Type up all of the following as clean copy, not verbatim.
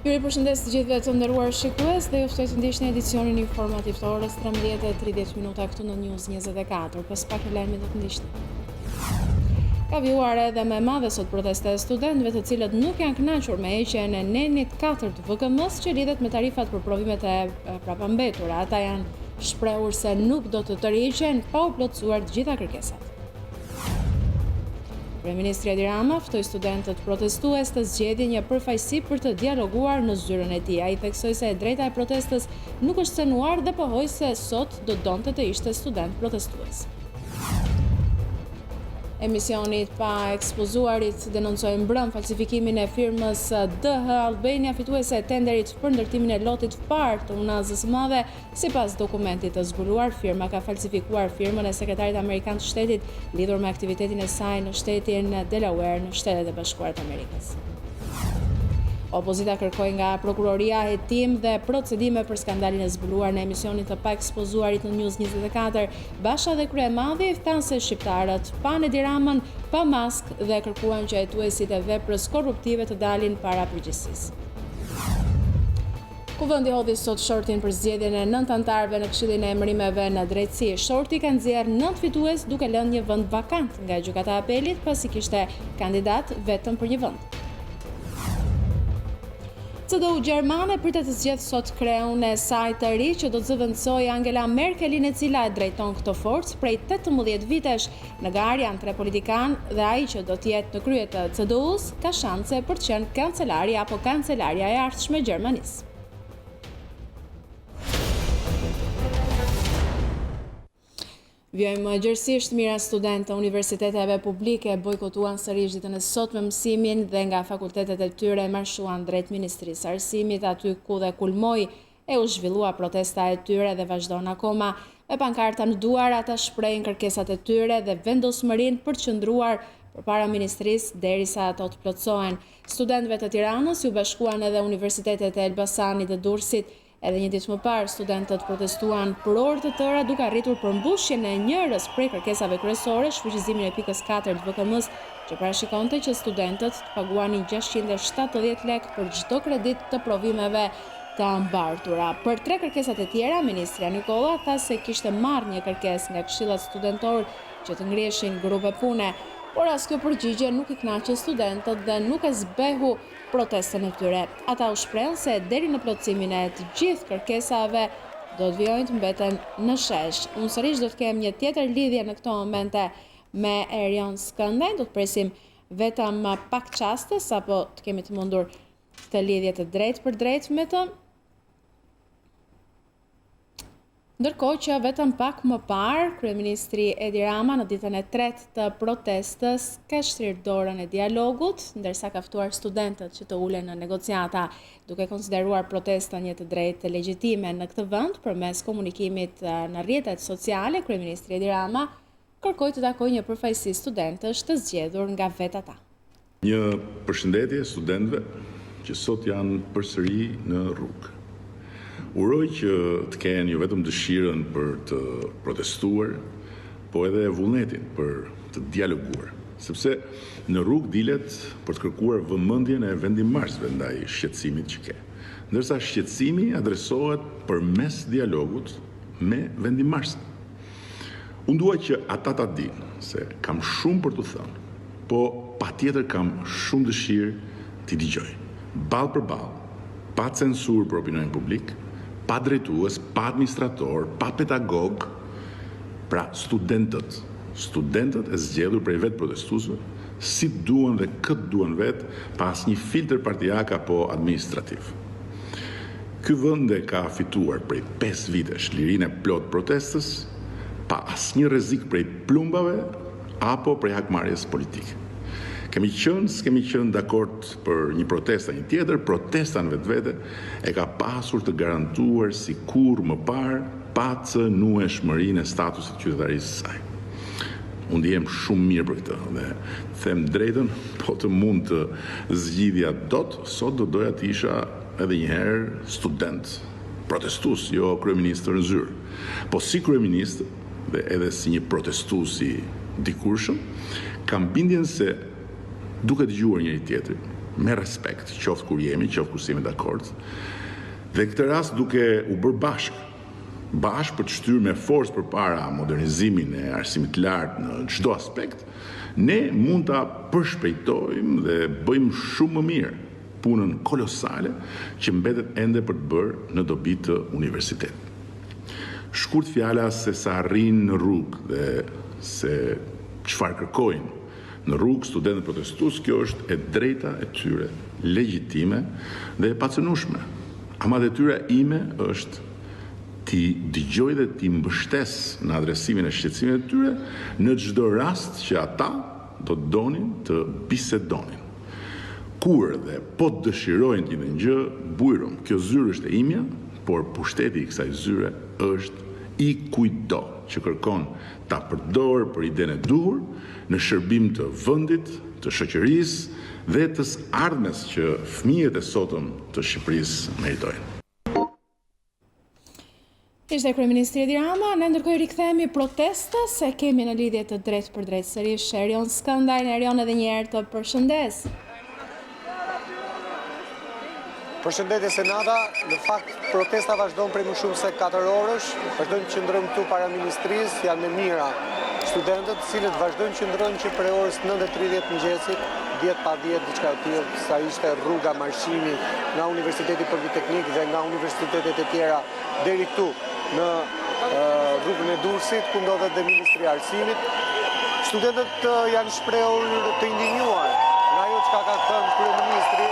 Ju përshëndes të gjithëve të nderuar shikues dhe ju ftoj të ndiqni edicionin informativ të orës 13:30 këtu në News 24. Pas pak lajme do të ndiqni. Ka vjuar edhe me madhe sot protesta e studentëve të cilët nuk janë kënaqur me heqjen e nenit 4 të VKM-s që lidhet me tarifat për provimet e prapambetura. Ata janë shprehur se nuk do të tërhiqen pa u plotësuar të gjitha kërkesat. Kryeministri Edi Rama ftoi studentët protestues të zgjedhin një përfaqësi për të dialoguar në zyrën e tij. Ai theksoi se e drejta e protestës nuk është cënuar dhe pohoi se sot do donte të ishte student protestues. Emisionit pa ekspozuarit denoncoi mbrëm falsifikimin e firmës Albania fituese e tenderit për ndërtimin e lotit të parë të Unazës së Madhe. Sipas dokumentit të zbuluar, firma ka falsifikuar firmën e sekretarit amerikan të shtetit lidhur me aktivitetin e saj në shtetin Delaware në Shtetet e Bashkuara të Amerikës. Opozita kërkoi nga prokuroria hetim dhe procedime për skandalin e zbuluar në emisionin të pa ekspozuarit në News 24. Basha dhe kryemadhi thanë se shqiptarët pan Edi Ramën, pa maskë dhe kërkuan që hetuesit e veprës korruptive të dalin para përgjegjësisë. Kuvendi hodhi sot shortin për zgjedhjen e 9 anëtarëve në Këshillin e Emërimeve në Drejtësi. Shorti ka nxjerrë 9 fitues duke lënë një vend vakant nga gjykata e apelit pasi kishte kandidat vetëm për një vend. CDU Gjermane pritet të zgjedhë sot kreun e saj të ri që do të zëvendësojë Angela Merkelin, e cila e drejton këtë forcë prej 18 vitesh. Në garë janë 3 politikanë dhe ai që do të jetë në krye të CDU-s ka shanse për të qenë kancelari apo kancelaria e ardhshme e Gjermanisë. Vjojmë gjërësisht mira studentë të universiteteve publike bojkotuan sërish ditën e sotme mësimin dhe nga fakultetet e tyre marshuan drejt Ministrisë së Arsimit, aty ku dhe kulmoi e u zhvillua protesta e tyre dhe vazhdon akoma. Me pankarta në duar ata shprehin kërkesat e tyre dhe vendosmërinë për të qëndruar përpara ministrisë derisa ato të plotësohen. Studentëve të Tiranës u bashkuan edhe universitetet e Elbasanit dhe Durrësit. Edhe një ditë më parë, studentët protestuan për orë të tëra duke arritur përmbushjen e njërës prej kërkesave kryesore, shfuqizimin e pikës 4 të VKM-s, që parashikonte që studentët të paguanin 670 lekë për çdo kredit të provimeve të mbartura. Për 3 kërkesat e tjera, ministria Nikolla tha se kishte marrë një kërkesë nga këshillat studentor që të ngriheshin grupe pune, por as kjo përgjigje nuk i kënaqi studentët dhe nuk e zbehu protestën e tyre. Ata u shprehën se deri në plotësimin e të gjithë kërkesave do të vijojnë të mbeten në shesh. Unë sërish do të kem një tjetër lidhje në këto momente me Erion Skëndej, do të presim vetëm pak qaste, sapo të kemi të mundur të lidhje të drejt për drejt me të. Ndërkohë që vetëm pak më parë, Kryeministri Edi Rama në ditën e 3 të protestës ka shtrirë dorën e dialogut, ndërsa ka ftuar studentët që të ulen në negociata, duke konsideruar protestën një të drejtë legjitime në këtë vend përmes komunikimit në rrjetet sociale. Kryeministri Edi Rama kërkoi të takojë një përfaqësi studentësh të zgjedhur nga vetë ata. Një përshëndetje studentëve që sot janë përsëri në rrugë. Uroj që të kenë jo vetëm dëshirën për të protestuar, po edhe vullnetin për të dialoguar, sepse në rrugë dilet për të kërkuar vëmendjen e vendimarrësve ndaj shqetësimit që ke. Ndërsa shqetësimi adresohet përmes dialogut me vendimarrësit. Unë dua që ata ta dinë se kam shumë për të thënë, po patjetër kam shumë dëshirë t'i dëgjoj. Ballë për ballë, pa censurë për opinionin publik, pa drejtues, pa administrator, pa pedagog, pra studentët e zgjedhur prej vetë protestuesve, si duan dhe këtë duan vetë, pa asnjë filtr partijak apo administrativ. Ky vend ka fituar prej 5 vitesh lirinë e plot protestës, pa asnjë rrezik prej plumbave apo prej hakmarrjes politike. Kemi qenë dakord për një protesta një tjetër, protesta në vetvete e ka pasur të garantuar si kur më parë pa cënueshmërinë e statusit qytetarisë së saj. Unë ndihem shumë mirë për këtë dhe them drejtën, po të mund të zgjidhja dot, sot do doja të isha edhe një herë student, protestues, jo kryeminist në zyrë. Po si kryeminist dhe edhe si një protestues i dikurshëm, kam bindjen se duke dëgjuar njëri tjetrin, me respekt, qoftë kur jemi, qoftë kur jemi dakord. Dhe këtë rast duke u bërë bashkë për të shtyrë me forcë përpara modernizimin e arsimit të lartë në çdo aspekt, ne mund ta përshpejtojmë dhe bëjmë shumë më mirë punën kolosale që mbetet ende për të bërë në dobi të universitetit. Shkurt fjala se sa arrin në rrugë dhe se çfarë kërkojnë në rrugë studentët protestues, kjo është e drejta e tyre, legjitime dhe e pacënueshme. Ama detyra ime është ti dëgjoj dhe ti mbështes në adresimin e shqetësimit të tyre në çdo rast që ata do të donin të bisedonin. Kur dhe po të dëshirojnë të një gjë, bujrum, kjo zyrë është e imja, por pushteti i kësaj zyre është i kujdo që kërkon ta përdor për idenë e duhur në shërbim të vendit, të shoqërisë dhe të ardhmes që fëmijët e sotëm të Shqipërisë meritojnë. Ishte kryeministri Edi Rama, ne ndërkohë rikthehemi protestës se kemi në lidhje të drejtë për drejtë sërish Erion Skëndaj, Erion edhe një herë të përshëndes. Përshëndetje Senata, në fakt protesta vazhdon prej më shumë se 4 orësh, vazhdojnë qëndrojnë këtu para ministrisë, janë me mira studentët, cilët vazhdojnë qëndrojnë që prej orës 9:30 mëngjesit, 10 pa 10 diçka e tillë, sa ishte rruga marshimi nga Universiteti Politeknik dhe nga universitetet e tjera deri këtu në rrugën e Durrësit, ku ndodhet dhe Ministri i Arsimit. Studentët janë shprehur të indinjuar nga ajo çka ka thënë kryeministri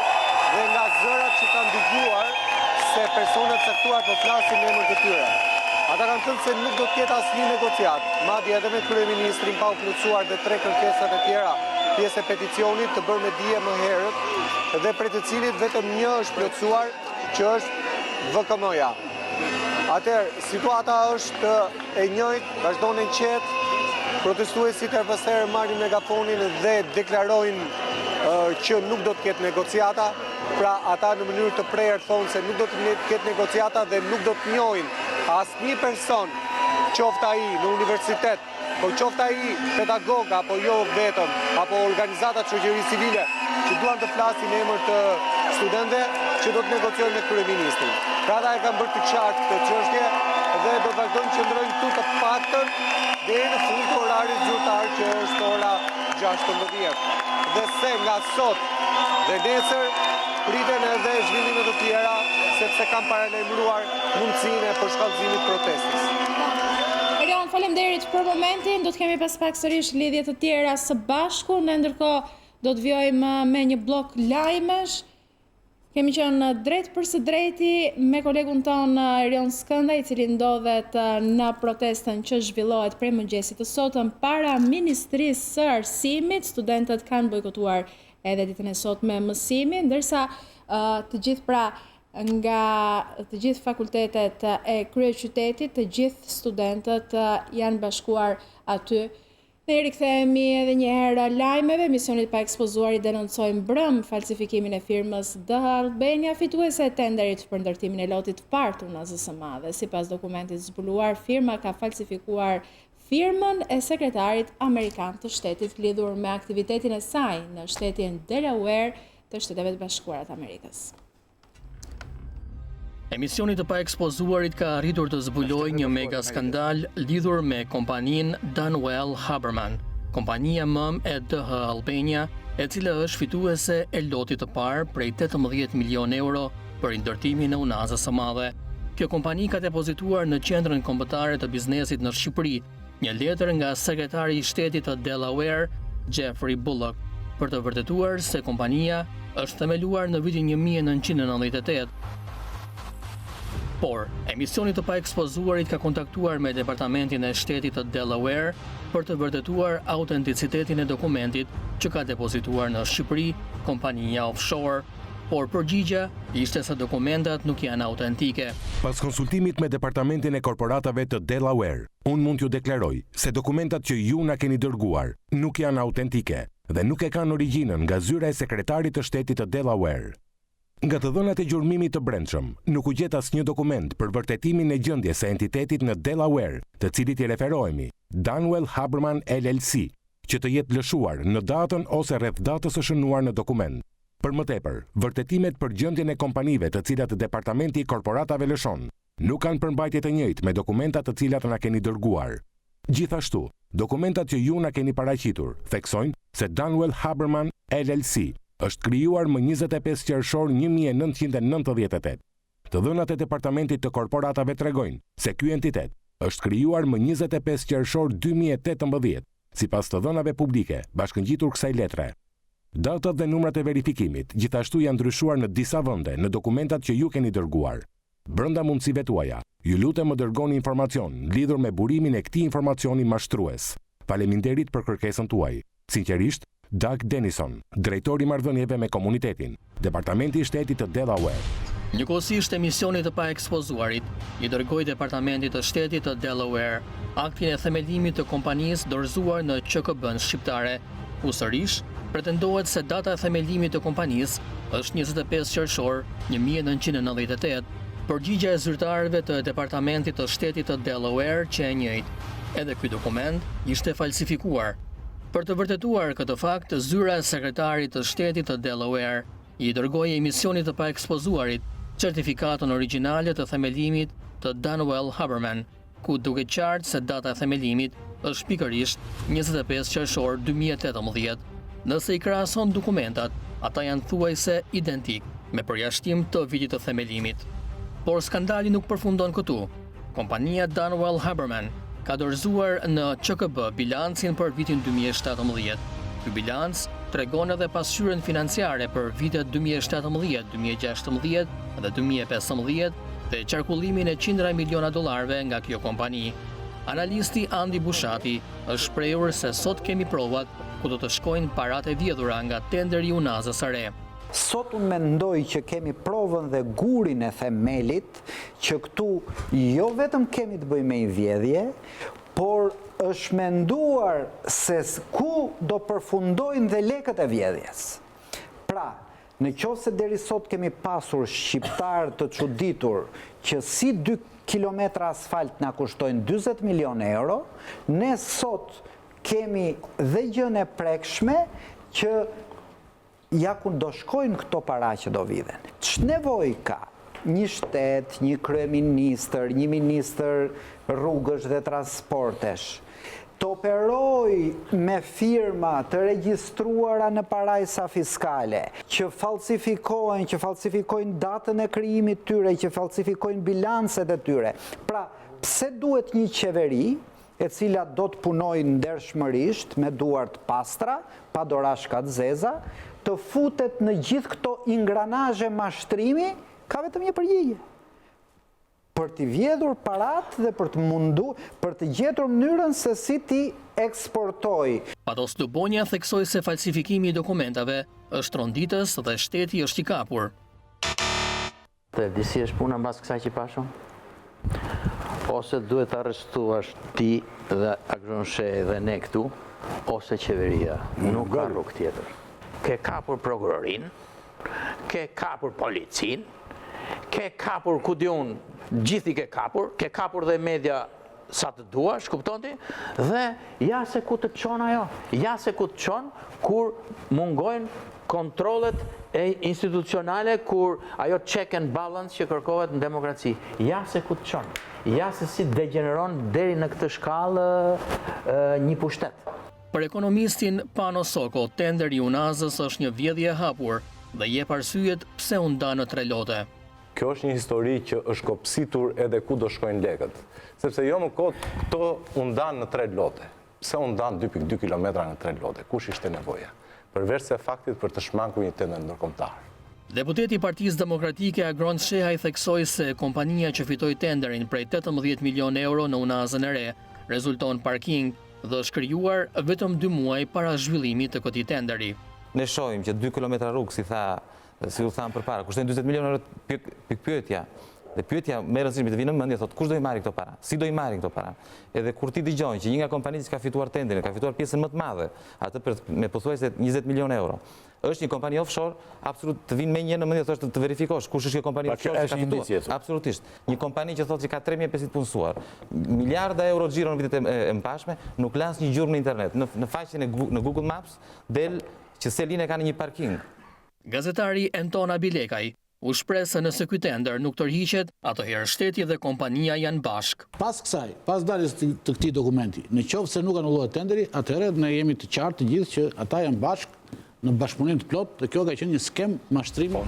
dhe nga zërat që kanë dëgjuar se personat caktuar po flasin në emër të tyre. Ata kanë thënë se nuk do të ketë asnjë negociat, madje edhe me kryeministrin pa u plotësuar dhe 3 kërkesat e tjera pjesë e peticionit të bërë me dije më herët dhe për të cilit vetëm një është plotësuar, që është VKM-ja. Atëherë, situata është e njëjtë, vazhdon e qetë, protestuesit e pasherë marrin megafonin dhe deklarojnë që nuk do të ketë negociata, pra ata në mënyrë të prerë thonë se nuk do të ketë negociata dhe nuk do të njohin asnjë person, qoftë ai në universitet, po qoftë ai pedagog apo jo vetëm, apo organizata të shoqërisë civile që duan të flasin në emër të studentëve, që do të negociojnë me kryeministrin. Pra ata e kanë bërë të qartë këtë çështje dhe do të vazhdojnë që ndrojnë këtu të paktën deri në fund të orarit zyrtar, që është ora 16. Dhe se nga sot dhe nesër priten edhe zhvillime të tjera, sepse kanë paralajmëruar mundësinë e përshkallëzimit protestës. Erion, faleminderit për momentin, do të kemi pas pak sërish lidhje të tjera së bashku, ne ndërkohë do të vjojmë me një blok lajmesh. Kemi qenë drejt për së drejti me kolegun ton Erion Skëndaj, i cili ndodhet në protestën që zhvillohet prej mëngjesit të sotëm para Ministrisë së Arsimit. Studentët kanë bojkotuar edhe ditën e sotme mësimin, ndërsa të gjithë pra nga të gjithë fakultetet e kryeqytetit, të gjithë studentët janë bashkuar aty. Ne rikthehemi edhe një herë lajmeve. Misionit pa ekspozuar i denoncojnë brëm falsifikimin e firmës Albania, fituese e tenderit për ndërtimin e lotit të parë të UNAZSM-a. Sipas dokumentit zbuluar, firma ka falsifikuar firmën e sekretarit amerikan të shtetit lidhur me aktivitetin e saj në shtetin Delaware të Shteteve të Bashkuara të Amerikës. Emisioni të pa ekspozuarit ka arritur të zbulojë një mega skandal lidhur me kompaninë Danwell Haberman, kompania mëm e DH Albania, e cila është fituese e lotit të parë prej 18 milion euro për ndërtimin e UNAZSM-a. Kjo kompani ka depozituar në qendrën kombëtare të biznesit në Shqipëri një letër nga sekretari i shtetit të Delaware, Jeffrey Bullock, për të vërtetuar se kompania është themeluar në vitin 1998. Por, emisioni të pa ekspozuarit ka kontaktuar me Departamentin e Shtetit të Delaware për të vërtetuar autenticitetin e dokumentit që ka depozituar në Shqipëri kompania offshore, por përgjigja ishte se dokumentat nuk janë autentike. Pas konsultimit me Departamentin e Korporatave të Delaware, unë mund t'ju deklaroj se dokumentat që ju na keni dërguar nuk janë autentike dhe nuk e kanë origjinën nga zyra e sekretarit të Shtetit të Delaware. Nga të dhënat e gjurmimit të brendshëm, nuk u gjet asnjë dokument për vërtetimin e gjendjes së entitetit në Delaware, të cilit i referohemi, Danwell Haberman LLC, që të jetë lëshuar në datën ose rreth datës së shënuar në dokument. Për më tepër, vërtetimet për gjendjen e kompanive të cilat Departamenti i Korporatave lëshon nuk kanë përmbajtje të njëjtë me dokumentat të cilat na keni dërguar. Gjithashtu, dokumentat që ju na keni paraqitur theksojnë se Danwell Haberman LLC është krijuar më 25 qershor 1998. Të dhënat e Departamentit të Korporatave tregojnë se ky entitet është krijuar më 25 qershor 2018, sipas të dhënave publike bashkëngjitur kësaj letre. Datat dhe numrat e verifikimit gjithashtu janë ndryshuar në disa vende në dokumentat që ju keni dërguar. Brenda mundësive tuaja, ju lutem më dërgoni informacion lidhur me burimin e këtij informacioni mashtrues. Faleminderit për kërkesën tuaj. Sinqerisht, Doug Denison, drejtori i marrëdhënieve me komunitetin, Departamenti i Shtetit të Delaware. Njëkohësisht emisioni të paekspozuarit i dërgoi Departamentit të Shtetit të Delaware aktin e themelimit të kompanisë dorëzuar në QKB-n shqiptare, ku sërish pretendohet se data e themelimit të kompanisë është 25 qershor 1998, përgjigja e zyrtarëve të Departamentit të Shtetit të Delaware që e njëjtë. Edhe ky dokument ishte falsifikuar. Për të vërtetuar këtë fakt, zyra e sekretarit të Shtetit të Delaware i dërgoi emisionit të paekspozuarit certifikatën origjinale të themelimit të Danwell Haberman, ku duket qartë se data e themelimit është pikërisht 25 qershor 2018. Nëse i krahason dokumentat, ata janë thuajse identik me përjashtim të vitit të themelimit. Por skandali nuk përfundon këtu. Kompania Danwell Haberman ka dorëzuar në QKB bilancin për vitin 2017. Ky bilanc tregon edhe pasqyrën financiare për vitet 2017, 2016 dhe 2015 dhe qarkullimin e qindra miliona dollarëve nga kjo kompani. Analisti Andi Bushati është shprehur se sot kemi provat ku do të shkojnë paratë e vjedhura nga tenderi i Unazës së re. Sot unë mendoj që kemi provën dhe gurin e themelit që këtu jo vetëm kemi të bëjmë me i vjedhje, por është menduar se ku do përfundojnë dhe lekët e vjedhjes. Pra, në qoftë se deri sot kemi pasur shqiptar të çuditur që si 2 kilometra asfalt na kushtojnë 40 milion euro, ne sot kemi dhe gjën e prekshme që ja ku do shkojnë këto para që do vidhen. Ç'nevojë ka një shtet, një kryeministër, një ministër rrugësh dhe transportesh të operoj me firma të regjistruara në parajsa fiskale, që falsifikojnë datën e krijimit tyre, që falsifikojnë bilancet e tyre. Pra, pse duhet një qeveri e cila do të punojnë ndershmërisht me duar të pastra, pa dorashka të zeza, të futet në gjithë këto ingranazhe mashtrimi, ka vetëm një përgjigje. Për t'i vjedhur parat dhe për të gjetur mënyrën se si t'i eksportoj. Patos Dubonja theksoi se falsifikimi i dokumentave është ronditës dhe shteti është i kapur. Dhe disi është puna mbas kësaj që pashëm? Ose duhet të arrestuash ti dhe Agronshe dhe ne këtu, ose qeveria. Nuk ka rrugë tjetër. Ke kapur prokurorin, ke kapur policin, ke kapur ku diun, gjithi ke kapur dhe media sa të duash, kupton ti? Dhe ja se ku të çon ajo, ja se ku të çon kur mungojnë kontrollet e institucionale, kur ajo check and balance që kërkohet në demokraci. Ja se ku të çon, ja se si degeneron deri në këtë shkallë një pushtet. Për ekonomistin Pano Soko, tenderi i Unazës është një vjedhje e hapur dhe jep arsyet pse u nda në 3 lote. Kjo është një histori që është kopsitur edhe ku do shkojnë lekët. Sepse jo më kot këto u ndan në 3 lote. Pse u ndan 2.2 kilometra në 3 lote? Kush ishte nevoja? Përveç se faktit për të shmangur një tender ndërkombëtar. Deputeti i Partisë Demokratike Agron Shehaj theksoi se kompania që fitoi tenderin prej 18 milion euro në Unazën e re rezulton parking dhe është krijuar vetëm 2 muaj para zhvillimit të këtij tenderi. Ne shohim që 2 kilometra rrugë, si u thamë përpara, kushtojnë 40 milionë euro pikpyetja. Dhe pyetja më e rëndësishme të vinë në mendje, thotë kush do i marrë këto para? Si do i marrin këto para? Edhe kur ti dëgjon që një nga kompanitë që ka fituar tenderin, ka fituar pjesën më të madhe, atë me pothuajse 20 milionë euro. Është një kompani offshore, absolut të vinë me një në mendje thotë të verifikosh kush është kjo kompani offshore që ka fituar. Absolutisht. Një kompani që thotë se ka 3500 punësuar, miliarda euro xhiro në vitet e mëpashme, nuk las një gjurmë në internet. Në faqen në Google Maps del që Selina ka në një parking. Gazetari Antona Bilekaj u shpreh se nëse ky tender nuk tërhiqet, atëherë shteti dhe kompania janë bashk. Pas kësaj, pas daljes të këtij dokumenti, në qoftë se nuk anullohet tenderi, atëherë ne jemi të qartë të gjithë që ata janë bashk në bashkëpunim të plot dhe kjo ka qenë një skem mashtrimi.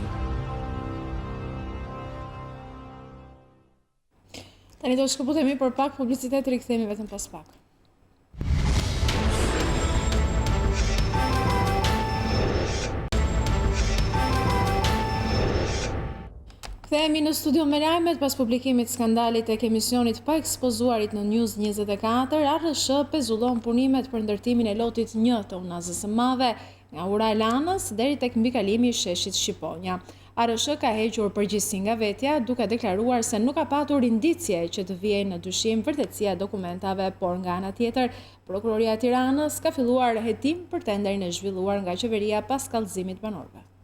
Tani do shkëputemi për pak publicitet, rikthehemi vetëm pas pak. Kthehemi në studio me lajmet pas publikimit skandalit tek emisionit pa ekspozuarit në News24, ARSH pezullon punimet për ndërtimin e lotit 1 të unazës së madhe nga ura e Lanës deri tek mbikalimi i sheshit Shqiponja. ARSH ka hequr përgjegjësi nga vetja, duke deklaruar se nuk ka patur indicje që të vijej në dyshim vërtetësia e dokumentave, por nga ana tjetër, Prokuroria e Tiranës ka filluar hetim për tenderin e zhvilluar nga qeveria pas kallëzimit banorëve.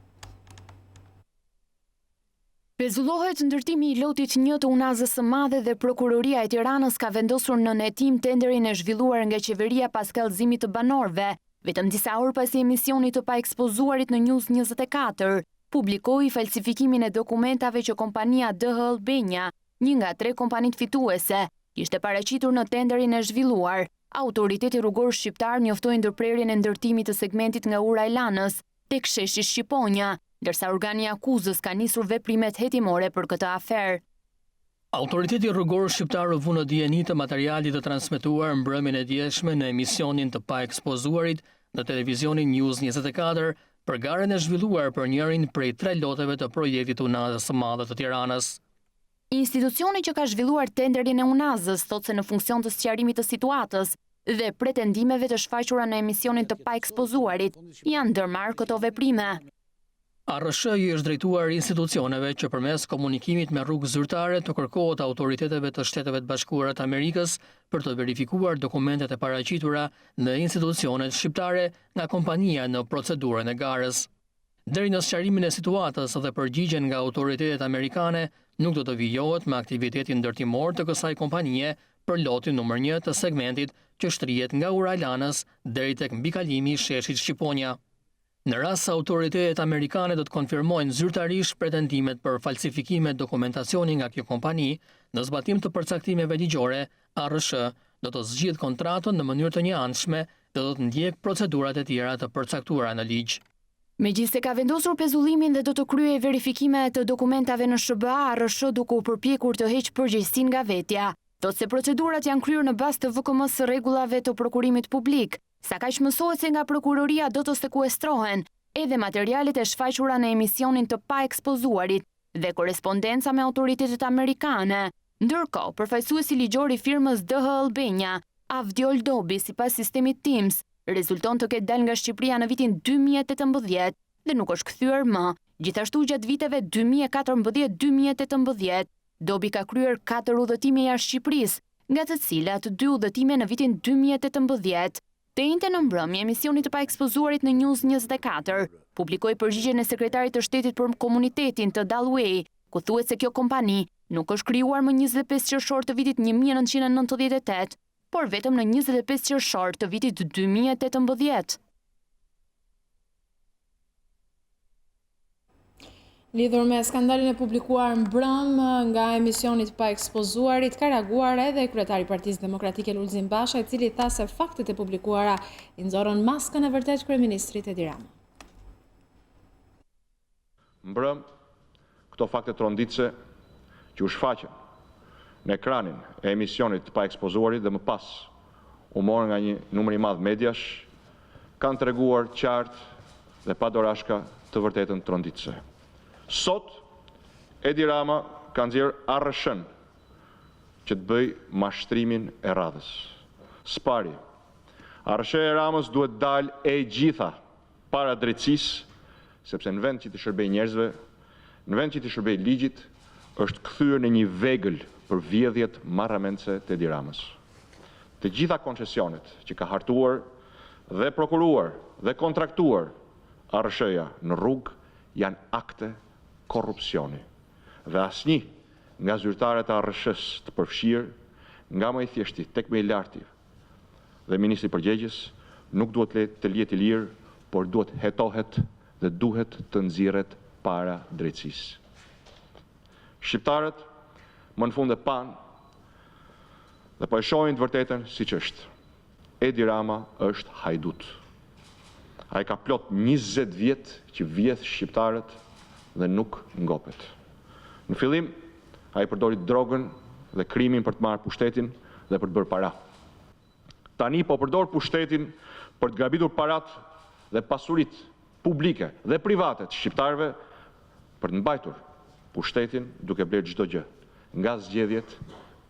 Pezullohet ndërtimi i lotit 1 të unazës së madhe dhe Prokuroria e Tiranës ka vendosur në hetim tenderin e zhvilluar nga qeveria pas kallëzimit të banorëve. Vetëm disa orë pas emisionit të pa ekspozuarit në News24, publikoi falsifikimin e dokumentave që kompania Albania, një nga 3 kompanit fituese, ishte paraqitur në tenderin e zhvilluar. Autoriteti rrugor shqiptar njoftoi ndërprerjen e ndërtimit të segmentit nga ura e Lanës tek sheshi Shqiponja, ndërsa organi akuzës ka nisur veprimet hetimore për këtë aferë. Autoriteti rrugor shqiptar u vu në dijeni të materialit të transmetuar mbrëmjen e djeshme në emisionin të pa ekspozuarit në televizionin News24 për garën e zhvilluar për njërin prej 3 loteve të projektit të unazës së madhe të Tiranës. Institucioni që ka zhvilluar tenderin e unazës thotë se në funksion të sqarimit të situatës dhe pretendimeve të shfaqura në emisionin të pa ekspozuarit janë ndërmarrë këto veprime. ARSH i është drejtuar institucioneve që përmes komunikimit me rrugë zyrtare të kërkohet autoriteteve të Shteteve të Bashkuara të Amerikës për të verifikuar dokumentet e paraqitura në institucionet shqiptare nga kompania në procedurën e garës. Deri në sqarimin e situatës dhe përgjigjen nga autoritetet amerikane, nuk do të vijohet me aktivitetin ndërtimor të kësaj kompanie për lotin numër 1 të segmentit që shtrihet nga ura e Lanës deri tek mbikalimi i sheshit Shqiponja. Në rast se autoritetet amerikane do të konfirmojnë zyrtarisht pretendimet për falsifikime dokumentacioni nga kjo kompani, në zbatim të përcaktimeve ligjore, ARSH do të zgjidh kontratën në mënyrë të njëanshme dhe do të ndjek procedurat e tjera të përcaktuara në ligj. Megjithse ka vendosur pezullimin dhe do të kryejë verifikime të dokumentave në SBA, ARSH duke u përpjekur të heqë përgjegjësinë nga vetja. Thotë se procedurat janë kryer në bazë të VKM-s rregullave të prokurimit publik. Sa kaq mësohet se nga prokuroria do të sekuestrohen edhe materialet e shfaqura në emisionin të pa ekspozuarit dhe korespondenca me autoritetet amerikane. Ndërkohë, përfaqësuesi ligjor i firmës Albania, Avdiol Dobi, sipas sistemit Teams, rezulton të ketë dalë nga Shqipëria në vitin 2018 dhe nuk është kthyer më. Gjithashtu gjatë viteve 2014-2018, Dobi ka kryer 4 udhëtime jashtë Shqipërisë, nga të cilat 2 udhëtime në vitin 2018. Të njëjtën në mbrëmje, emisioni të pa ekspozuarit në News24 publikoi përgjigjen e sekretarit të shtetit për komunitetin të Lajmeve, ku thuhet se kjo kompani nuk është krijuar më 25 qershor të vitit 1998, por vetëm në 25 qershor të vitit 2018. Lidhur me skandalin e publikuar mbrëm nga emisionit pa ekspozuarit, ka reaguar edhe kryetari i Partisë Demokratike Lulzim Basha, i cili tha se faktet e publikuara i nxorën maskën e vërtet kryeministrit Edi Rama. Mbrëm, këto fakte tronditse që u shfaqen në ekranin e emisionit pa ekspozuarit dhe më pas u morën nga një numër i madh mediash, kanë treguar qartë dhe pa dorashka të vërtetën tronditse. Sot, Edi Rama ka nxjerrë ARSH-n që të bëj mashtrimin e radhës. Spari, ARSH e Ramës duhet dalë e gjitha para drejtësisë, sepse në vend që të shërbej njerëzve, në vend që të shërbej ligjit, është kthyer në një vegël për vjedhjet marramendse të Edi Ramës. Të gjitha koncesionet që ka hartuar dhe prokuruar dhe kontraktuar ARSH-ja në rrugë janë akte korrupsioni. Dhe asnjë nga zyrtarët e ARSH-s të përfshirë, nga më i thjeshti tek më i larti dhe ministri përgjegjës, nuk duhet të lihet i lirë, por duhet hetohet dhe duhet të nxirret para drejtësisë. Shqiptarët më në fund e pan dhe po e shohin të vërtetën siç është. Edi Rama është hajdut. Ai ka plot 20 vjet që vjedh shqiptarët dhe nuk ngopet. Në fillim, ai përdori drogën dhe krimin për të marrë pushtetin dhe për të bërë para. Tani po përdor pushtetin për të grabitur parat dhe pasurit publike dhe private të shqiptarëve për të mbajtur pushtetin duke blerë çdo gjë, nga zgjedhjet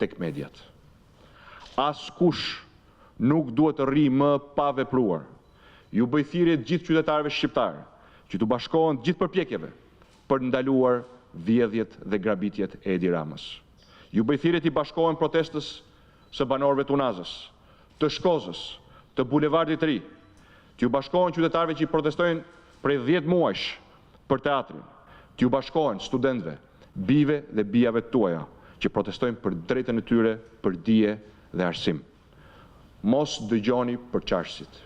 tek mediat. Askush nuk duhet të rri më pa vepruar. Ju bëj thirrje gjithë qytetarëve shqiptarë që të bashkohen gjithë përpjekjeve për të ndaluar vjedhjet dhe grabitjet e Edi Ramës. Ju bëj thirrje të bashkohen protestës së banorëve të Unazës, të Shkozës, të Bulevardit të Ri, të ju bashkohen qytetarëve që protestojnë prej 10 muajsh për teatrin, të ju bashkohen studentëve, bijve dhe bijave tuaja që protestojnë për drejtën e tyre për dije dhe arsim. Mos dëgjoni për çarshësit.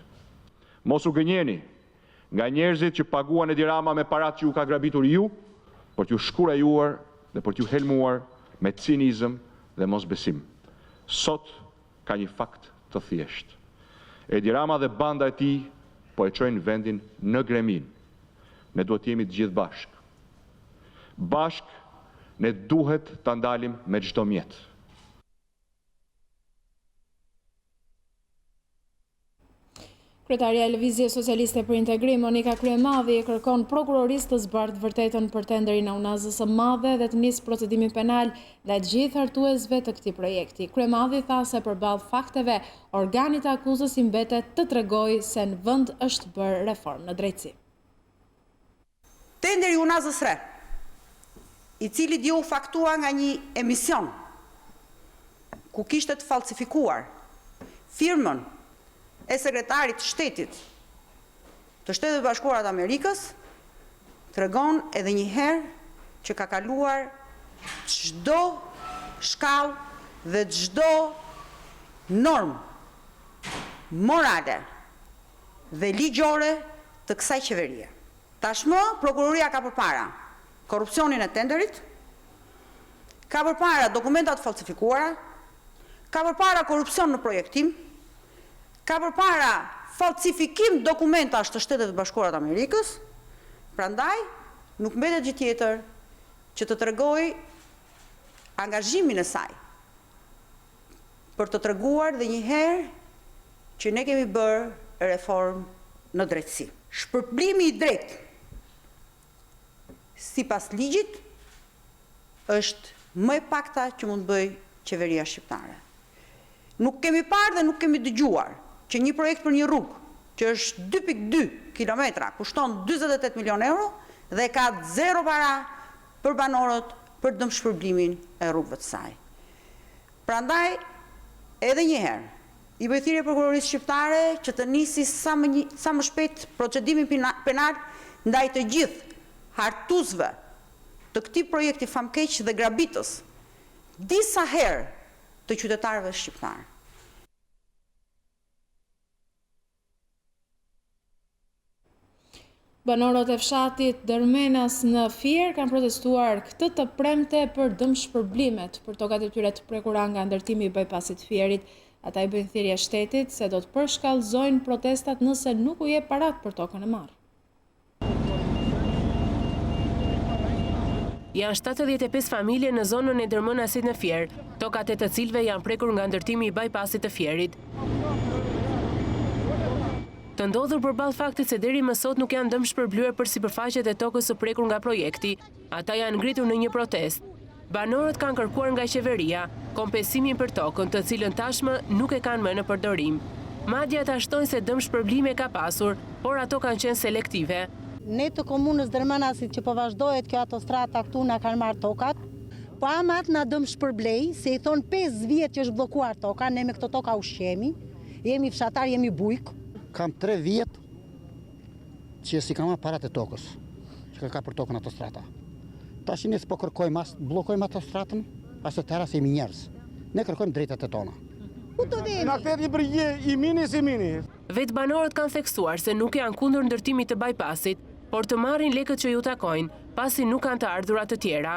Mos u gënjeni nga njerëzit që paguan Edi Rama me parat që ju ka grabitur ju, për t'ju shkurajuar dhe për t'ju helmuar me cinizëm dhe mosbesim. Sot ka një fakt të thjeshtë. Edi Rama dhe banda e tij po e çojnë vendin në gremin. Ne duhet të jemi të gjithë bashkë. Bashkë ne duhet ta ndalim me çdo mjet. Kryetaria e Lëvizjes Socialiste për Integrim, Monika Kryemadhi, e kërkon prokurorisë të zbardhë vërtetën për tenderin e Unazës së Madhe dhe të nisë procedimin penal ndaj të gjithë hartuesve të këtij projekti. Kryemadhi tha se përballë fakteve, organi i akuzës i mbetet të tregojë se në vend është bërë reformë në drejtësi. Tenderi Unazës Re, i cili dje u faktua nga një emision ku kishte të falsifikuar firmën e sekretarit të shtetit të Shtetet e Bashkuara të Amerikës, tregon edhe një herë që ka kaluar çdo shkallë dhe çdo normë morale dhe ligjore të kësaj qeverie. Tashmë prokuroria ka përpara korrupsionin e tenderit, ka përpara dokumentat falsifikuara, ka përpara korrupsion në projektim, ka përpara falsifikim dokumentash të Shtetet e Bashkuara të Amerikës, prandaj nuk mbetet gjë tjetër që të tregoj angazhimin e saj për të treguar dhe një herë që ne kemi bërë reformë në drejtësi. Shpërblimi i drejtë sipas ligjit është më e pakta që mund bëj qeveria shqiptare. Nuk kemi parë dhe nuk kemi dëgjuar që një projekt për një rrugë, që është 2.2 kilometra, kushton 28 milion euro dhe ka zero para për banorët për dëmshpërblimin e rrugëve të saj. Prandaj, edhe një herë, i bëj thirrje prokurorisë shqiptare që të nisi sa më shpejt procedimin penal ndaj të gjithë hartuesve të këtij projekti famkeq dhe grabitës disa herë të qytetarëve shqiptarë. Banorët e fshatit Dërmenas në Fier kanë protestuar këtë të premte për dëmshpërblimet për tokat e tyre të prekura nga ndërtimi i bypassit të Fierit. Ata i bëjnë thirrje shtetit se do të përshkallëzojnë protestat nëse nuk u jep parat për tokën e marrë. Janë 75 familje në zonën e Dërmenasit në Fier, tokat e të cilëve janë prekur nga ndërtimi i bypassit të Fierit. Të ndodhur përballë faktit se deri më sot nuk janë dëmshpërblyer për sipërfaqet e tokës së prekur nga projekti, ata janë ngritur në një protest. Banorët kanë kërkuar nga qeveria kompensimin për tokën, të cilën tashmë nuk e kanë më në përdorim. Madje ata shtojnë se dëmshpërblime ka pasur, por ato kanë qenë selektive. Ne të komunës Dërmenasit që po vazhdohet kjo autostrada këtu na kanë marrë tokat, po amat na dëmshpërblej, se i thon 5 vjet që është bllokuar toka, ne me këto toka ushqemi, jemi fshatar, jemi bujk. Kam 3 vjet që si kam marrë parat e tokës, që ka për tokën autostrada. Tash ne s'po kërkojmë as bllokojmë autostradën, as të tëra se jemi njerëz. Ne kërkojmë drejtat e tona. Ku do vemi? Na kthehet një brigje i mini si mini. Vetë banorët kanë theksuar se nuk janë kundër ndërtimit të bypassit, por të marrin lekët që ju takojnë, pasi nuk kanë të ardhurat të tjera.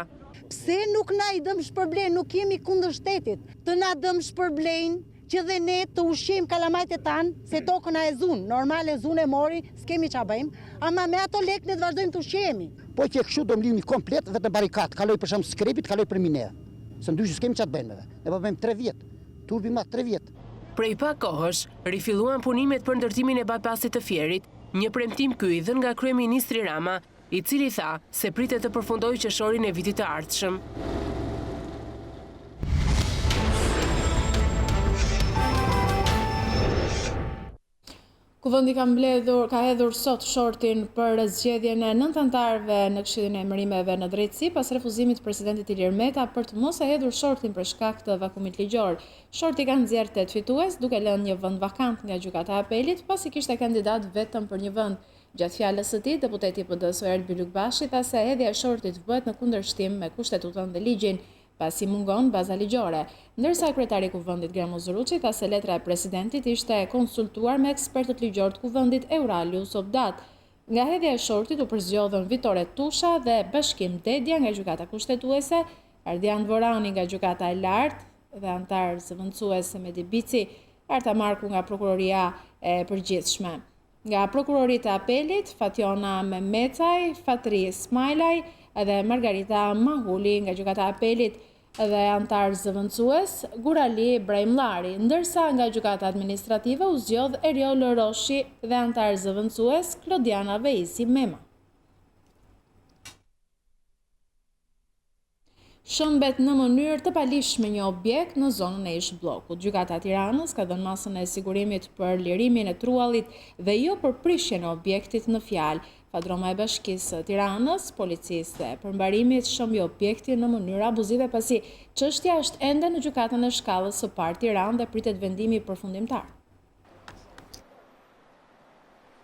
Pse nuk na i dëm shpërblejnë, nuk jemi kundër shtetit, të na dëm shpërblejnë që dhe ne të ushqim kalamajt e tanë, se tokën e zunë, normal e zunë e mori, s'kemi qa bëjmë, ama me ato lekë ne të vazhdojmë të ushqemi. Po që kështu do mlivni komplet vetëm barikat, kaloj për shumë skrepit, kaloj për mine. Se ndyshë s'kemi qa të bëjmë edhe, ne po bëjmë 3 vjetë, turbi ma 3 vjetë. Prej pak kohësh, rifilluan punimet për ndërtimin e bypassit të Fierit, një premtim ky i dhënë nga kryeministri Rama, i cili tha se pritet të përfundojë qershorin e vitit të ardhshëm. Kuvendi ka hedhur sot shortin për zgjedhjen e 9 anëtarëve në Këshillin e Emërimeve në drejtësi pas refuzimit të presidentit Ilir Meta për të mos e hedhur shortin për shkak të vakumit ligjor. Shorti ka nxjerrë 8 fitues, duke lënë një vend vakant nga gjykata e apelit, pasi kishte kandidat vetëm për një vend. Gjatë fjalës së tij, deputeti i PD-s Bylyk Bashi tha se hedhja e shortit bëhet në kundërshtim me kushtetutën dhe ligjin, pasi mungon baza ligjore, ndërsa kryetari i kuvendit Gramo Zuruçi tha se letra e presidentit ishte konsultuar me ekspertët ligjor të kuvendit Euralius Obdat. Nga hedhja e shortit u përzgjodhën Vitore Tusha dhe Bashkim Dedja nga gjykata kushtetuese, Ardian Vorani nga gjykata e lartë dhe antar zëvendësuese Medi Bici, Arta Marku nga prokuroria e përgjithshme. Nga prokuroritë e apelit, Fatjona Mehmecaj, Fatri Ismailaj dhe Margarita Mahuli nga gjykata e apelit dhe antar zëvendësues Gurali Brajmllari, ndërsa nga gjykata administrative u zgjodh Eriol Roshi dhe antar zëvendësues Klodiana Veisi Mema. Shëmbet në mënyrë të palishme një objekt në zonën e ish bllokut. Gjykata e Tiranës ka dhënë masën e sigurimit për lirimin e truallit dhe jo për prishjen e objektit në fjalë. Padroma e Bashkisë Tiranës, policisë dhe përmbarimit shëmbi objektin në mënyrë abuzive pasi çështja është ende në gjykatën e shkallës së parë Tiranë dhe pritet vendimi përfundimtar.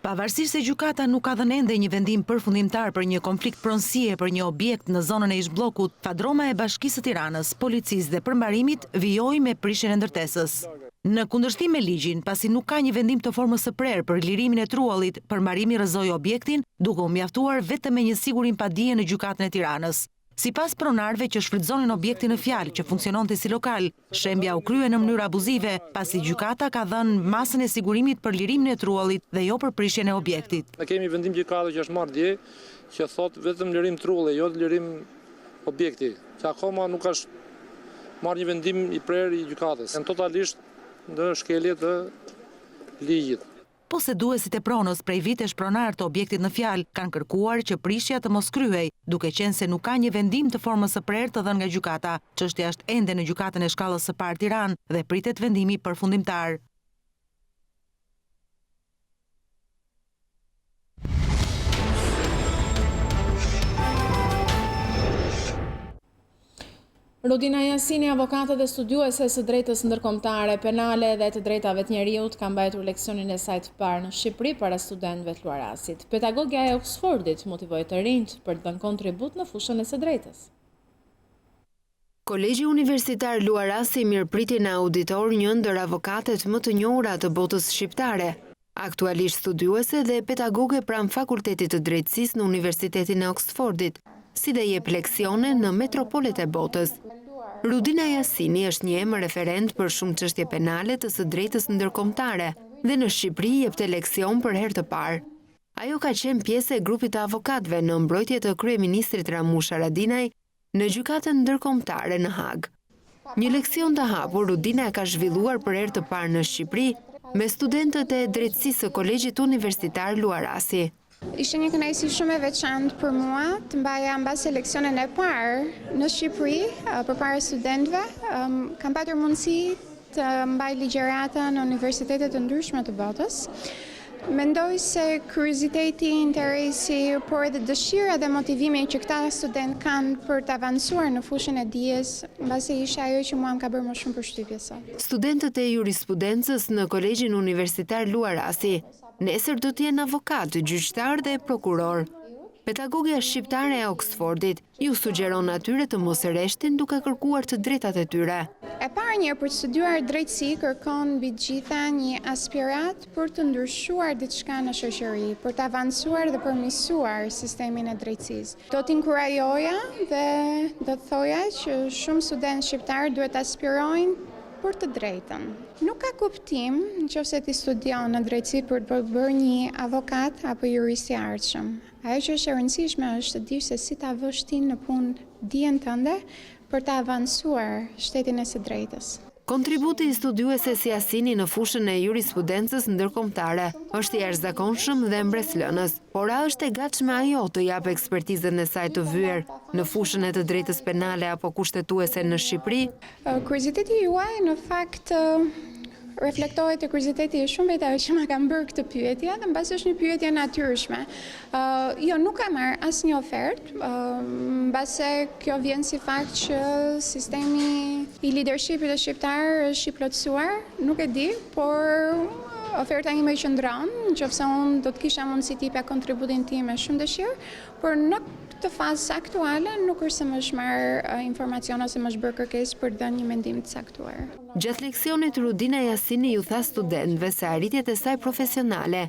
Pavarësisht se gjykata nuk ka dhënë ende një vendim përfundimtar për një konflikt pronësie për një objekt në zonën e ish bllokut, Padroma e Bashkisë së Tiranës, policisë dhe përmbarimit vijoi me prishjen e ndërtesës. Në kundërshtim me ligjin, pasi nuk ka një vendim të formës së prerë për lirimin e truallit, përmbarimi rrëzoi objektin, duke u mjaftuar vetëm me një sigurim pa dije në gjykatën e Tiranës. Sipas pronarëve që shfrytëzonin objektin në fjalë që funksiononte si lokal, shembja u krye në mënyrë abuzive, pasi gjykata ka dhënë masën e sigurimit për lirimin e truallit dhe jo për prishjen e objektit. Ne kemi vendim gjykate që është marrë dje, që thot vetëm lirim trulli, jo lirim objekti, që akoma nuk është marrë një vendim i prerë i gjykatës. Janë totalisht në shkelje të ligjit. Poseduesit e pronës prej vitesh pronar të objektit në fjalë kanë kërkuar që prishja të mos kryhej, duke qenë se nuk ka një vendim të formës së prerë të dhënë nga gjykata. Çështja është ende në gjykatën e shkallës së parë Tiranë dhe pritet vendimi përfundimtar. Rudina Jasini, avokate dhe studiuese së drejtës ndërkombëtare penale dhe të drejtave të njerëzit, ka mbajtur leksionin e saj të parë në Shqipëri para studentëve të Luarasit. Pedagogja e Oxfordit motivoi të rinjt për të dhënë kontribut në fushën e së drejtës. Kolegji Universitar Luarasi mirëpriti në auditor një ndër avokatet më të njohura të botës shqiptare, aktualisht studiuese dhe pedagoge pranë Fakultetit të Drejtësisë në Universitetin e Oxfordit, si dhe jep leksione në metropolet e botës. Rudina Jasini është një emër referent për shumë çështje penale të së drejtës ndërkombëtare dhe në Shqipëri jepte leksion për herë të parë. Ajo ka qenë pjesë e grupit të avokatëve në mbrojtje të kryeministrit Ramush Haradinaj në gjykatën ndërkombëtare në Hag. Një leksion të hapur Rudina ka zhvilluar për herë të parë në Shqipëri me studentët e drejtësisë së Kolegjit Universitar Luarasi. Ishte një kënaqësi shumë e veçantë për mua të mbaja mbase leksionin e parë në Shqipëri përpara studentëve. Kam patur mundësi të mbaj ligjërata në universitete të ndryshme të botës. Mendoj se kurioziteti, interesi, por edhe dëshira dhe motivimi që këta student kanë për të avancuar në fushën e dijes, mbase ishte ajo që mua më ka bërë më shumë përshtypje sot. Studentët e jurisprudencës në Kolegjin Universitar Luarasi nesër do të jenë avokat, gjyqtar dhe prokuror. Pedagogja shqiptare e Oxfordit ju sugjeron atyre të mos e rreshtin duke kërkuar të drejtat e tyre. E para një për të studiuar drejtësi kërkon mbi të gjitha një aspirat për të ndryshuar diçka në shoqëri, për të avancuar dhe përmirësuar sistemin e drejtësisë. Do t'inkurajoja dhe do të thoja që shumë studentë shqiptarë duhet aspirojnë për të drejtën. Nuk ka kuptim nëse ti studion në drejtësi për të bërë një avokat apo jurist i ardhshëm. Ajo që është e rëndësishme është të dish se si ta vësh ti në punë dijen tënde për të avancuar shtetin e së drejtës. Kontributi i studiueses Jasini në fushën e jurisprudencës ndërkombëtare është i jashtëzakonshëm dhe mbretëlënës, por a është e gatshme ajo të japë ekspertizën e saj të vyer në fushën e të drejtës penale apo kushtetuese në Shqipëri? Kurioziteti juaj në fakt reflektohet të kurioziteti e shumë vetave që ma kam bërë këtë pyetje, dhe mbasi është një pyetje natyrshme. Jo, nuk kam marrë asnjë ofertë, mbase kjo vjen si fakt që sistemi i leadershipit të shqiptar është i plotësuar, nuk e di, por oferta ime qëndron, nëse unë do të kisha mundësi të jepja kontributin tim me shumë dëshirë, por në këtë fazë aktuale nuk është se më është marrë informacion ose më është bërë kërkesë për dhënë një mendim të saktuar. Gjatë leksionit Rudina Jasini ju tha studentëve se arritjet e saj profesionale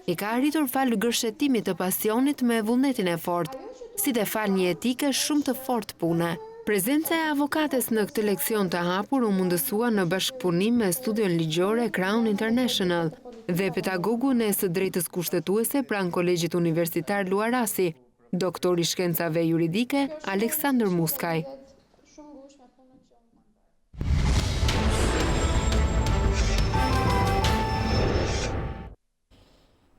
i ka arritur falë gërshetimit të pasionit me vullnetin e fortë, si dhe falë një etike shumë të fortë pune. Prezenca e avokates në këtë leksion të hapur u mundësua në bashkëpunim me studion ligjore Crown International dhe pedagogun e së drejtës kushtetuese pranë Kolegjit Universitar Luarasi, doktor i shkencave juridike Aleksandr Muskaj.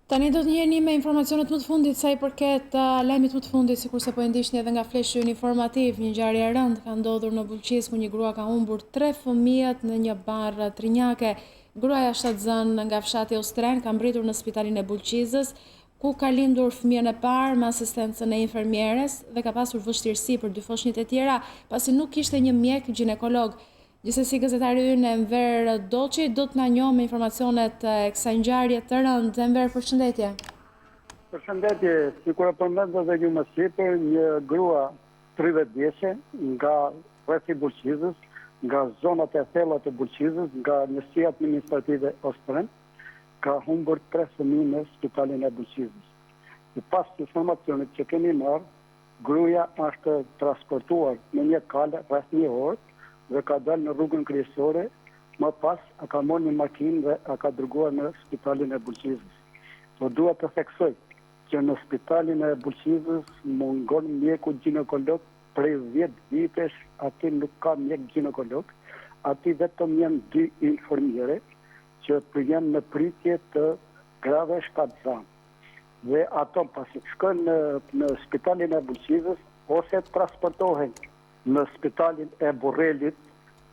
Tani do të njiheni me informacionet më të fundit sa i përket lajmit më të fundit, sikurse po e ndiqni edhe nga fleshi informativ. Një ngjarje e rëndë ka ndodhur në Bulqiz ku një grua ka humbur 3 fëmijët në një bar trinjake. Gruaja shtatzën nga fshati Ostren ka mbritur në spitalin e Bulqizës, ku ka lindur fëmijën e parë me asistencën e infermieres dhe ka pasur vështirësi për 2 foshnjit e tjera, pasi nuk kishte një mjek ginekolog. Gjithsesi gazetari ynë Enver Doçi do të na njohë me informacionet e kësaj ngjarje të rëndë. Enver, përshëndetje. Përshëndetje, sikur e përmendë edhe ju më sipër, një grua 30 vjeçe nga rreth i Bulqizës, nga zonat e thella të Bulqizës, nga njësia administrative Ostren, ka humbur 3 fëmijë në spitalin e Bulqizës. I pas informacionit që kemi marrë, gruaja është transportuar në një kalë rreth 1 orë dhe ka dalë në rrugën kryesore, më pas a ka marrë një makinë dhe a ka dërguar në spitalin e Bulqizës. Po dua të theksoj që në spitalin e Bulqizës mungon mjeku ginekolog prej 10 vitesh, aty nuk ka mjek ginekolog, aty vetëm janë 2 infermiere që janë në pritje të grave shkatëzanë. Dhe ato pasi shkojnë në spitalin e Bulqizës ose transportohen në spitalin e Burrelit,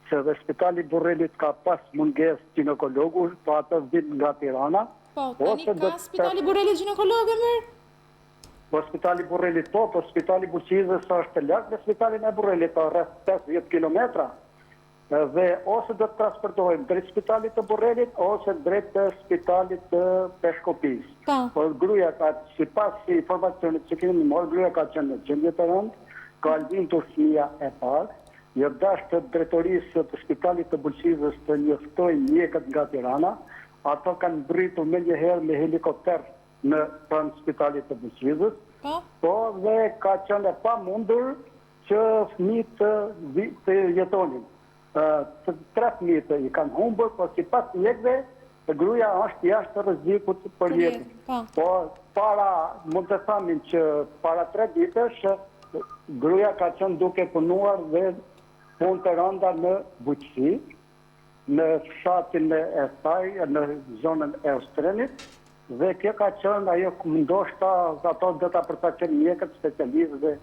se dhe spitali Burrelit ka pas munges ginekologu, pa atë vinë nga Tirana. Po, tani ka spitali Burrelit ginekolog, Enver? Po, spitali Burrelit po spitali Bulqizës është larg në spitalin e Burrelit, rreth 50 kilometra. Dhe ose do të transportohen drejt spitalit të Burrelit, ose drejt spitalit të Peshkopis. Po, gruaja ka, sipas informacionit që kemi marrë, gruaja ka qenë në gjendje të rëndë, ka lindur fëmia e parë, jërdash të drejtorisë të spitalit të Bulqizës të njoftoj mjekët nga Tirana, ato kanë mbritur me njëherë me helikopter në pranë spitalit të Bulqizës, po dhe ka qenë e pamundur që fëmijët të jetonin. 3 fëmijët i kanë humbur, po sipas mjekëve, gruaja është jashtë rrezikut për jetën. Po mund të thamin që para 3 ditësh gruaja ka qenë duke punuar dhe punë të rënda në Buqësi, në fshatin e saj, në zonën e Ostrenit, dhe kjo ka qenë ajo ndoshta ato do ta përcaktojnë mjekët specialistë dhe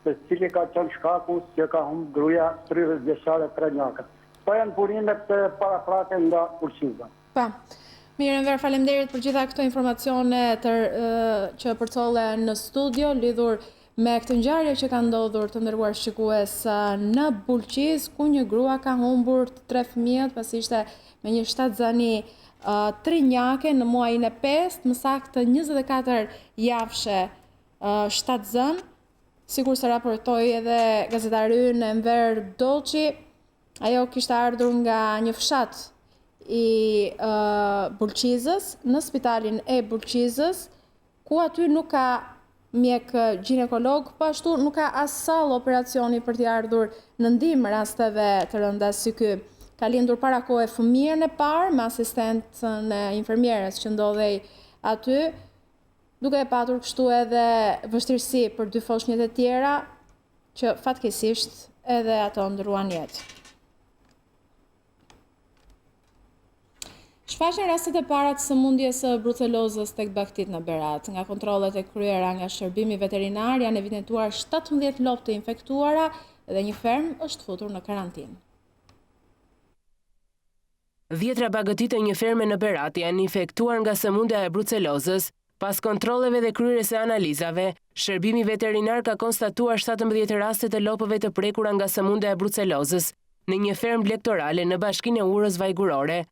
se cili ka qenë shkaku që ka humbur gruaja 30 vjeçare trinjake. Po janë burimet të parafrate nga Bulqiza. Po. Mirë, Enver, faleminderit për gjitha këto informacione që përcollen në studio lidhur me këtë ngjarje që ka ndodhur, të nderuar shikues, në Bulqiz, ku një grua ka humbur 3 fëmijët pasi ishte me një shtatzani trinjake në muajin e 5, më saktë 24 javshe shtatzën, sikur se raportoi edhe gazetari ynë Enver Doçi. Ajo kishte ardhur nga një fshat i Bulqizës, në spitalin e Bulqizës, ku aty nuk ka mjek ginekolog, po ashtu nuk ka as sallë operacioni për t'i ardhur në ndihmë rasteve të rënda si ky. Ka lindur para kohë fëmijën e parë me asistentën e infermieres që ndodhej aty, duke e patur kështu edhe vështirësi për 2 foshnjët e tjera që fatkeqësisht edhe ato ndruan jetë. Shfaqen rastet e para të sëmundjes së brucelozës tek baktit në Berat. Nga kontrollet e kryera nga shërbimi veterinar janë evidentuar 17 lopë të infektuara dhe një ferm është futur në karantinë. 10 bagëtit e një ferme në Berat janë infektuar nga sëmundja e brucelozës. Pas kontrolleve dhe kryerjes së analizave, shërbimi veterinar ka konstatuar 17 raste të lopëve të prekura nga sëmundja e brucelozës në një fermë lektorale në bashkinë e Urës Vajgurore.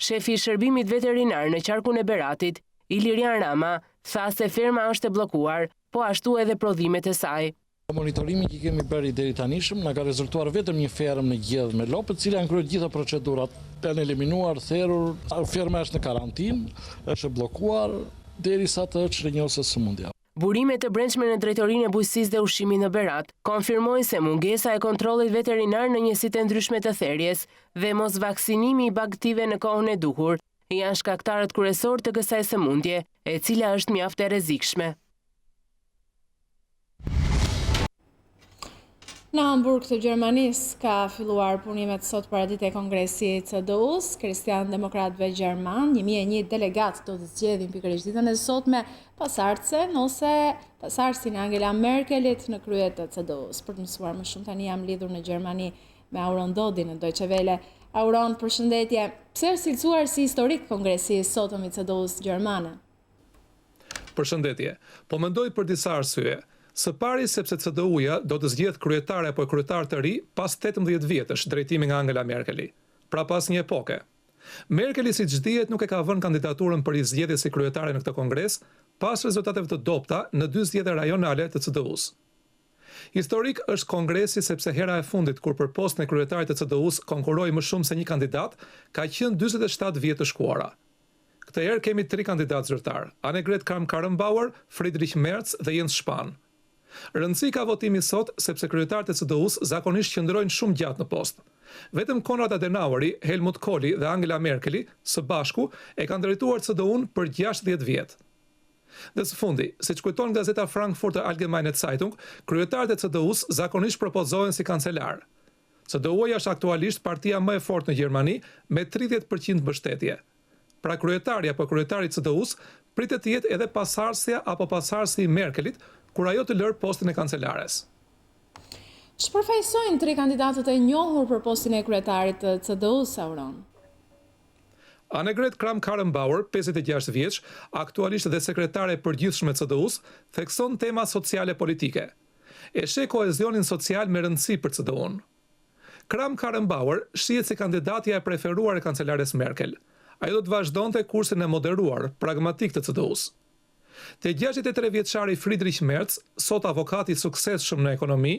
Shefi i shërbimit veterinar në qarkun e Beratit, Ilirian Rama, tha se ferma është e bllokuar, po ashtu edhe prodhimet e saj. Monitorimi që kemi bërë deri tanishëm na ka rezultuar vetëm një fermë në Gjedh me lopë, e cila janë kryer gjitha procedurat, janë eliminuar, therrur, ferma është në karantinë, është e bllokuar derisa të çrënjosë sëmundja. Burimet të brendshme në drejtorinë e bujqësisë dhe ushqimit në Berat konfirmojnë se mungesa e kontrollit veterinar në njësitë ndryshme të therrjes dhe mos vaksinimi i bagëtive në kohën e duhur janë shkaktarët kryesor të kësaj sëmundje, e cila është mjaft e rrezikshme. Në Hamburg të Gjermanisë ka filluar punimet sot paradite e Kongresit CDU-s, Kristian Demokratëve Gjerman, 1001 delegat do të zgjedhin pikërisht ditën e sotme pasardhësen ose pasardhësin Angela Merkelit në krye të CDU-s. Për të mësuar më shumë tani jam lidhur në Gjermani me Auron Dodi në Deutsche Welle. Auron, përshëndetje. Pse është cilësuar si historik Kongresi i sotëm i CDU-s gjermane? Përshëndetje. Po mendoj për disa arsye. Së pari sepse CDU-ja do të zgjedh kryetare apo kryetar të ri pas 18 vjetësh drejtimi nga Angela Merkeli, pra pas një epoke. Merkeli, siç dihet, nuk e ka vënë kandidaturën për i zgjedhjes si kryetare në këtë kongres pas rezultateve të dobta në 2 zgjedhje rajonale të CDU-s. Historik është kongresi sepse hera e fundit kur për postën e kryetarit të CDU-s konkuroi më shumë se një kandidat ka qenë 47 vjet të shkuara. Këtë herë kemi 3 kandidatë zyrtar: Annegret Kramp-Karrenbauer, Friedrich Merz dhe Jens Spahn. Rëndësi ka votimi sot sepse kryetarët e CDU-s zakonisht qëndrojnë shumë gjatë në postë. Vetëm Konrad Adenaueri, Helmut Kohli dhe Angela Merkeli së bashku e kanë drejtuar CDU-n për 60 vjet. Dhe së fundi, siç kujton gazeta Frankfurter Allgemeine Zeitung, kryetarët e CDU-s zakonisht propozohen si kancelar. CDU-ja është aktualisht partia më e fortë në Gjermani me 30% mbështetje. Pra kryetari apo kryetari i CDU-s pritet të jetë edhe pasardhësja apo pasardhësi i Merkelit, kur ajo të lërë postin e kancelares. Ç'përfaqësojnë 3 kandidatët e njohur për postin e kryetarit të CDU-s, Auron? Annegret Kramp-Karrenbauer, 56 vjeç, aktualisht dhe sekretare e përgjithshme e CDU-s, thekson tema sociale politike. E sheh kohezionin social me rëndësi për CDU-n. Kramp-Karrenbauer shihet si kandidatja e preferuar e kancelares Merkel. Ajo do të vazhdonte kursin e moderuar, pragmatik të CDU-s. Te 63 vjeçari Friedrich Merz, sot avokati i suksesshëm në ekonomi,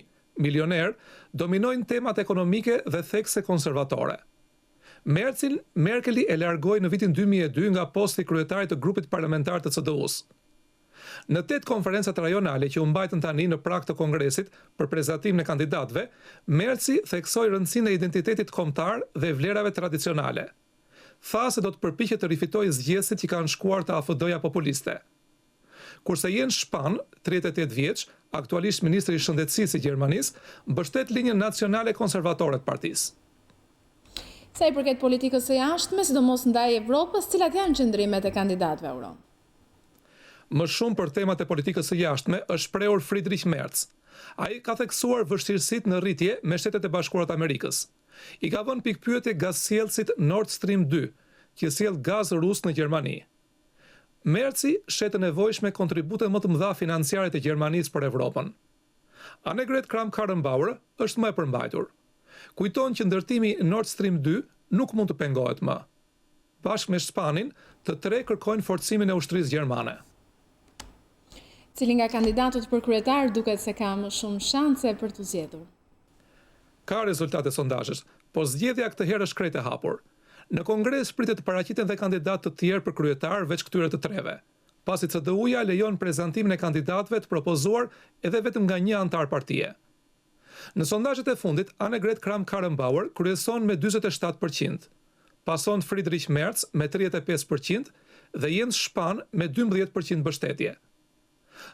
milioner, dominojnë temat ekonomike dhe thekse konservatore. Merzin, Merkeli e largoi në vitin 2002 nga posti kryetarit të grupit parlamentar të CDU-s. Në 8 konferencat rajonale që u mbajtën tani në prag të kongresit për prezantimin e kandidatëve, Merzi theksoi rëndësinë e identitetit kombëtar dhe vlerave tradicionale. Tha se do të përpiqet të rifitojë zgjedhësit që kanë shkuar te AFD-ja populiste. Kurse Jens Spahn, 38 vjeç, aktualisht ministri i shëndetësisë i Gjermanisë, mbështet linjën nacionale konservatore të partisë. Sa i përket politikës së jashtme, sidomos ndaj Evropës, cilat janë qëndrimet e kandidatëve, Auron? Më shumë për temat e politikës së jashtme është shprehur Friedrich Merz. Ai ka theksuar vështirësitë në rritje me Shtetet e Bashkuara të Amerikës. I ka vënë pikpyetje gazsjellësit Nord Stream 2, që sjell gaz rus në Gjermani. Merzi shet të nevojshme kontribute më të mëdha financiare të Gjermanisë për Evropën. Annegret Kramp-Karrenbauer është më e përmbajtur. Kujton që ndërtimi Nord Stream 2 nuk mund të pengohet më. Bashkë me Spahnin, të 3 kërkojnë forcimin e ushtrisë gjermane. Cili nga kandidatët për kryetar duket se ka më shumë shanse për të zgjedhur? Ka rezultate sondazhesh, por zgjedhja këtë herë është krejt e hapur. Në Kongres pritet të paraqiten dhe kandidatë të tjerë për kryetar veç këtyre të treve, pasi CDU-ja lejon prezantimin e kandidatëve të propozuar edhe vetëm nga një antar partie. Në sondazhet e fundit, Annegret Kramp-Karrenbauer kryeson me 47%, pason Friedrich Merz me 35% dhe Jens Spahn me 12% mbështetje.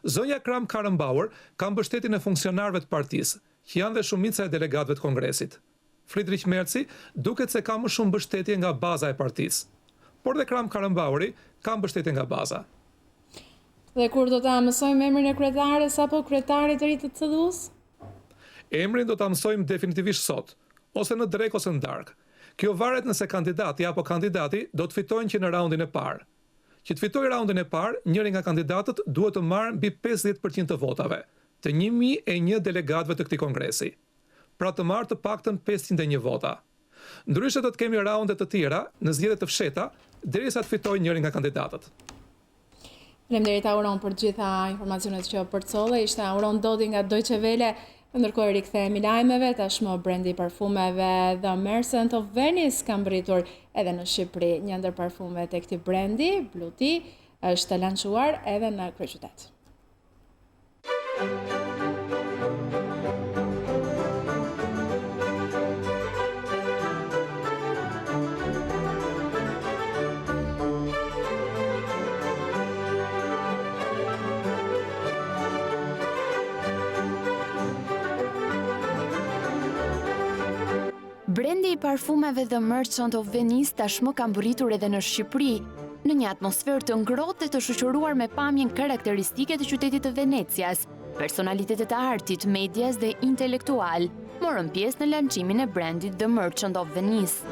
Zonja Kramp-Karrenbauer ka mbështetjen e funksionarëve të partisë, që janë dhe shumica e delegatëve të Kongresit. Friedrich Merzi duket se ka më shumë mbështetje nga baza e partisë, por dhe Kramp-Karrenbaueri ka mbështetje nga baza. Dhe kur do ta mësojmë emrin e kryetares apo kryetarit të ri të CDU-s? Emrin do ta mësojmë definitivisht sot, ose në drek ose në darkë. Kjo varet nëse kandidati apo kandidati do të fitojnë që në raundin e parë. Që të fitojë raundin e parë, njëri nga kandidatët duhet të marrë mbi 50% të votave, të 1001 delegatëve të këtij kongresi. Pra të marrë të paktën 501 vota. Ndryshe do të kemi raunde të tjera në zgjedhje të fsheta, derisa të fitojë njëri nga kandidatët. Faleminderit Auron për gjitha informacionet që përcolle. Ishte Auron Dodi nga Deutsche Welle. Ndërkohë rikthehemi lajmeve, tashmë brendi parfumeve The Merchant of Venice ka mbërritur edhe në Shqipëri. Një ndër parfumet e këtij brendi, Blue Tea, është lançuar edhe në kryeqytet. Brendi i parfumeve The Merchant of Venice tashmë ka mbërritur edhe në Shqipëri, në një atmosferë të ngrohtë dhe të shoqëruar me pamjen karakteristike të qytetit të Venecias. Personalitetet të artit, medias dhe intelektual morën pjesë në lançimin e brendit The Merchant of Venice.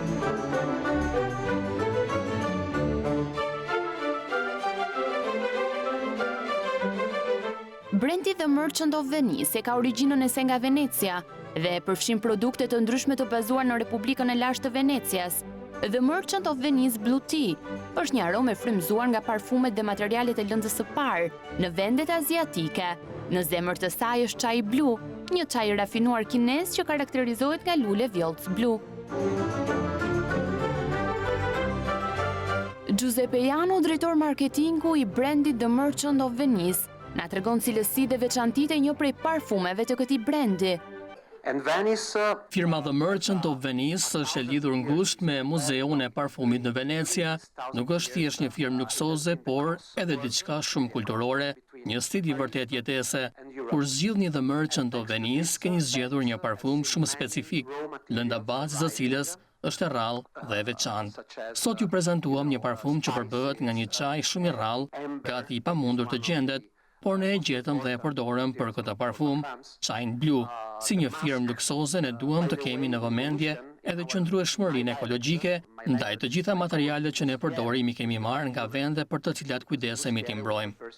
Brendi The Merchant of Venice e ka origjinën e saj nga Venecia dhe përfshin produkte të ndryshme të bazuar në Republikën e Lashtë të Venecias. The Merchant of Venice Blue Tea është një aromë e frymëzuar nga parfumet dhe materialet e lëndës së parë në vendet aziatike. Në zemër të saj është çaji blu, një çaj rafinuar kinez që karakterizohet nga lule vjollc blu. Giuseppe Jano, drejtor marketingu i brendit The Merchant of Venice, na tregon cilësi dhe veçantitë e një prej parfumeve të këtij brendi. Firma The Merchant of Venice është e lidhur ngushtë me muzeun e parfumit në Venecia. Nuk është thjesht një firmë luksoze, por edhe diçka shumë kulturore, një stil i vërtet jetese. Kur zgjidhni The Merchant of Venice, keni zgjedhur një parfum shumë specifik, lënda bazës së cilës është e rrallë dhe e veçantë. Sot ju prezantuam një parfum që përbëhet nga një çaj shumë i rrallë, gati i pamundur të gjendet, por ne e gjetëm dhe e përdorëm për këtë parfum, çajin blu. Si një firmë luksoze ne duam të kemi në vëmendje edhe qëndrueshmërinë ekologjike, ndaj të gjitha materialet që ne përdorim i kemi marrë nga vende për të cilat kujdesemi t'i mbrojmë.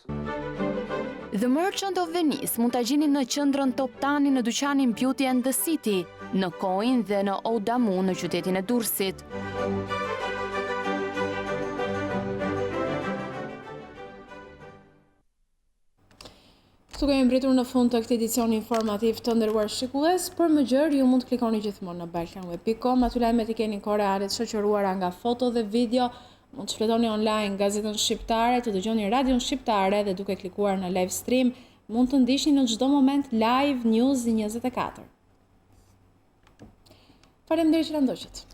The Merchant of Venice mund ta gjeni në qendrën Top Tani në dyqanin Beauty and the City, në Coin dhe në Odamu në qytetin e Durrësit. Kështu kemi mbritur në fund të këtij edicioni informativ të nderuar shikues. Për më gjërë ju mund të klikoni gjithmonë në balkanweb.com, aty lajmet i keni kohë reale të shoqëruara nga foto dhe video. Mund të shfletoni online gazetën shqiptare, të dëgjoni radion shqiptare dhe duke klikuar në live stream mund të ndiqni në çdo moment live News 24. Faleminderit që na ndoqët.